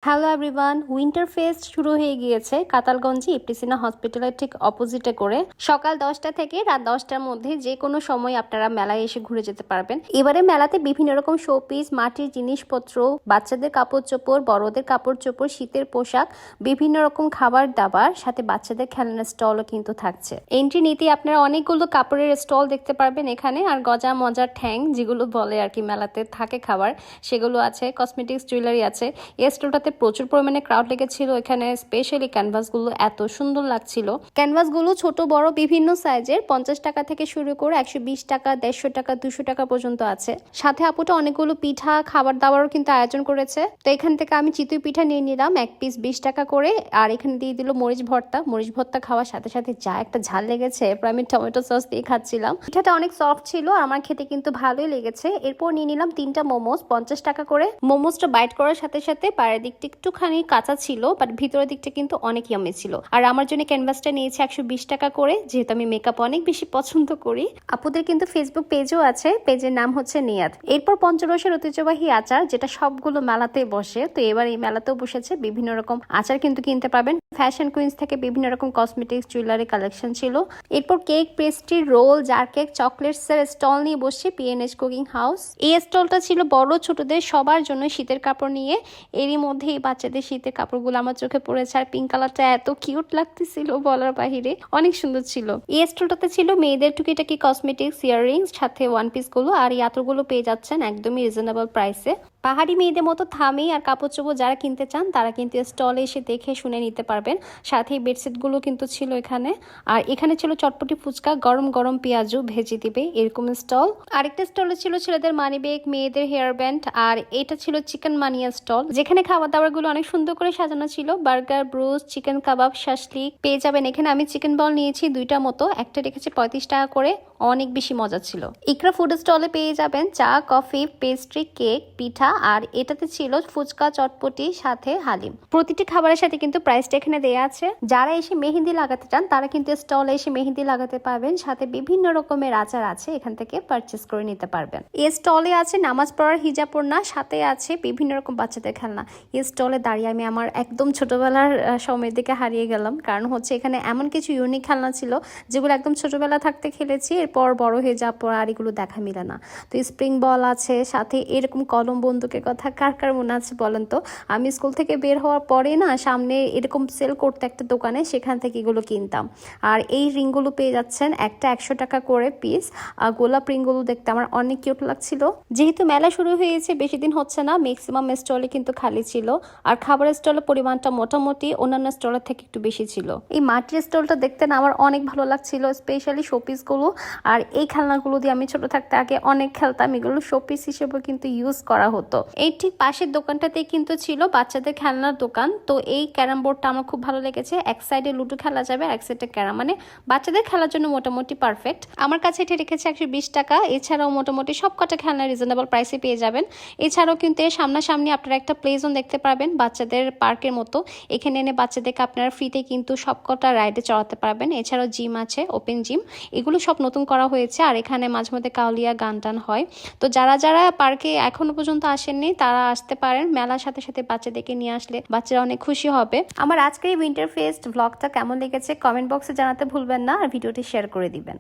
Hello everyone, winter fest শুরু হয়ে গিয়েছে কাতালগঞ্জে ইপ্টিসিনা হসপিটালের ঠিক অপোজিটে করে। সকাল 10টা থেকে রাত 10টার মধ্যে যে কোনো সময় আপনারা মেলায় এসে ঘুরে যেতে পারবেন। এবারে মেলাতে বিভিন্ন রকম শোপিস, মাটির জিনিসপত্র, বাচ্চাদের কাপড় চোপড়, বড়দের কাপড় চোপড়, শীতের পোশাক, বিভিন্ন রকম খাবার দাবার, সাথে বাচ্চাদের খেলনার স্টলও কিন্তু থাকছে। এন্ট্রি নিতে আপনারা অনেকগুলো কাপড়ের স্টল দেখতে পারবেন এখানে, আর গজা মজার ঠ্যাং যেগুলো বলে আর কি মেলাতে থাকে খাবার, সেগুলো আছে। কসমেটিক্স, জুয়েলারি আছে। এই স্টলটাতে প্রচুর পরিমাণে ক্রাউড লেগেছিল। এখানে স্পেশালি ক্যানভাসগুলো এত সুন্দর লাগছিল। ক্যানভাসগুলো ছোট বড় বিভিন্ন সাইজের, 50 টাকা থেকে শুরু করে 120 টাকা, 150 টাকা, 200 টাকা পর্যন্ত আছে। সাথে আপুটা অনেকগুলো পিঠা, খাবার দাবারও কিন্তু আয়োজন করেছে। তো এখান থেকে আমি চিতই পিঠা নিয়ে নিলাম, এক পিস 20 টাকা করে। আর এখানে দিয়ে দিল মরিচ ভর্তা। মরিচ ভর্তা খাওয়ার সাথে সাথে যা একটা ঝাল লেগেছে, এরপর আমি টমেটো সস দিয়ে খাচ্ছিলাম। পিঠাটা অনেক সফট ছিল আর আমার খেতে কিন্তু ভালোই লেগেছে। এরপর নিয়ে নিলাম 3টা মোমোস, 50 টাকা করে। মোমোসটা বাইট করার সাথে সাথে বাইরের দিকটা একটুখানি কাঁচা ছিল, বাট ভিতরের দিকটা কিন্তু অনেক ইয়ামি ছিল। আর আমার জন্য ক্যানভাসটা নিয়েছে 120 টাকা করে, যেহেতু আমি মেকআপ অনেক বেশি পছন্দ করি। আপুদের কিন্তু ফেসবুক পেজও আছে, পেজের নাম হচ্ছে নিয়াত। এরপর পঞ্চরসের ঐতিহ্যবাহী আচার, যেটা সবগুলো মেলাতে বসে, তো এবার এই মেলাতেও বসেছে। বিভিন্ন রকম আচার কিন্তু কিনতে পারবেন। ফ্যাশন কুইন্স থেকে বিভিন্ন রকম কসমেটিক্স, জুয়েলারি কালেকশন ছিল। এরপর cake, pastry, roll, jar cake, chocolates এর স্টল নিয়ে বসছে পিএনএস কুকিং হাউস। এই স্টলটা ছিল বড় ছোটদের সবার জন্য শীতের কাপড় নিয়ে। এরই মধ্যে এই বাচ্চাদের শীতের কাপড়গুলো আমার চোখে পড়েছে, আর পিঙ্ক কালারটা এত কিউট লাগতেছিল বলার বাহিরে, অনেক সুন্দর ছিল। এই স্টলটাতে ছিল মেয়েদের টুকিটাকি কসমেটিক্স, ইয়াররিংস, সাথে ওয়ান পিস গুলো। আর এই আতরগুলো পেয়ে যাচ্ছেন একদমই রিজনেবল প্রাইসে। পাহাড়ি মেয়েদের মতো থামি আর কাপড় চোপড় যারা কিনতে চান তারা কিন্তু স্টলে এসে দেখে শুনে নিতে পারবেন। সাথে বেডশিটগুলো কিন্তু ছিল এখানে। আর এখানে ছিল চটপটি ফুচকা, গরম গরম পেঁয়াজু ভেজে দিবে এরকম স্টল। আরেকটা স্টলে ছিল ছেলেদের মানি ব্যাগ, মেয়েদের হেয়ার ব্যান্ড। আর এটা ছিল চিকেন মানিয়া স্টল, যেখানে খাবার দাবার গুলো অনেক সুন্দর করে সাজানো ছিল। বার্গার, ব্রোস্ট, চিকেন কাবাব, শাসলিক পেয়ে যাবেন এখানে। আমি চিকেন বল নিয়েছি 2টা মতো, একটা রেখেছি 35 টাকা করে, অনেক বেশি মজা ছিল। ইকরা ফুড স্টলে পেয়ে যাবেন চা, কফি, পেস্ট্রি, কেক, পিঠা। আর এটাতে ছিল ফুচকা, চটপটি, সাথে হালিম। প্রতিটি খাবারের সাথে কিন্তু প্রাইসটা এখানে দেয়া আছে। যারা এসে মেহেন্দি লাগাতে চান তারা কিন্তু স্টলে এসে মেহেন্দি লাগাতে পারবেন। সাথে বিভিন্ন রকমের আচার আছে, এখান থেকে পারচেস করে নিতে পারবেন। এই স্টলে আছে নামাজ পড়ার হিজাব ওড়না, সাথে আছে বিভিন্ন রকম বাচ্চাদের খেলনা। এই স্টলে দাঁড়িয়ে আমি আমার একদম ছোটবেলার সময়ের দিকে হারিয়ে গেলাম, কারণ হচ্ছে এখানে এমন কিছু ইউনিক খেলনা ছিল যেগুলো একদম ছোটবেলা থাকতে খেলেছি, এরপর বড় হয়ে যাওয়ার পর আর এগুলো দেখা মিলে না। তো স্প্রিং বল আছে, সাথে এরকম কলম বন্দুকের কথা কার কার মনে আছে বলেন তো। আমি স্কুল থেকে বের হওয়ার পরে না সামনে এরকম সেল করতে একটা দোকানে, সেখান থেকে এগুলো কিনতাম। আর এই রিংগুলো পেয়ে যাচ্ছেন একটা 100 টাকা করে পিস। আর গোলাপ রিংগুলো দেখতে আমার অনেক কিউট লাগছিল। যেহেতু মেলা শুরু হয়েছে বেশি দিন হচ্ছে না, ম্যাক্সিমাম স্টলে কিন্তু খালি ছিল। আর খাবারের স্টলের পরিমাণটা মোটামুটি অন্যান্য স্টলের থেকে একটু বেশি ছিল। এই মাটির স্টলটা দেখতে না আমার অনেক ভালো লাগছিল, স্পেশালি শোপিস গুলো। আর এই খেলনাগুলো দিয়ে আমি ছোট থাকতে আগে অনেক খেলতাম, এগুলো শোপিস হিসেবে কিন্তু ইউজ করা হতো। এই ঠিক পাশের দোকানটাতে কিন্তু ছিল বাচ্চাদের খেলনার দোকান। তো এই ক্যারাম বোর্ডটা আমার খুব ভালো লেগেছে। এক সাইডে লুডো খেলা যাবে, এক সাইডে ক্যারাম, মানে বাচ্চাদের খেলার জন্য মোটামুটি পারফেক্ট। আমার কাছে এটা রেখেছে 120 টাকা। এছাড়াও মোটামুটি সব কটা খেলনা রিজনেবল প্রাইসে পেয়ে যাবেন। এছাড়াও কিন্তু এর সামনাসামনি আপনারা একটা প্লে জোন দেখতে পারবেন, বাচ্চাদের পার্কের মতো। এখানে এনে বাচ্চাদেরকে আপনারা ফ্রিতে কিন্তু সব কটা রাইডে চড়াতে পারবেন। এছাড়াও জিম আছে, ওপেন জিম, এগুলো সব নতুন করা হয়েছে। আর এখানে মাঝে মধ্যে কাউলিয়া গান টান হয়। তো যারা যারা পার্কে এখনো পর্যন্ত আসেননি তারা আসতে পারেন। মেলার সাথে সাথে বাচ্চাদেরকে নিয়ে আসলে বাচ্চারা অনেক খুশি হবে। আমার আজকের এই উইন্টার ফেস্ট ব্লগটা কেমন লেগেছে কমেন্ট বক্সে জানাতে ভুলবেন না, আর ভিডিওটি শেয়ার করে দিবেন।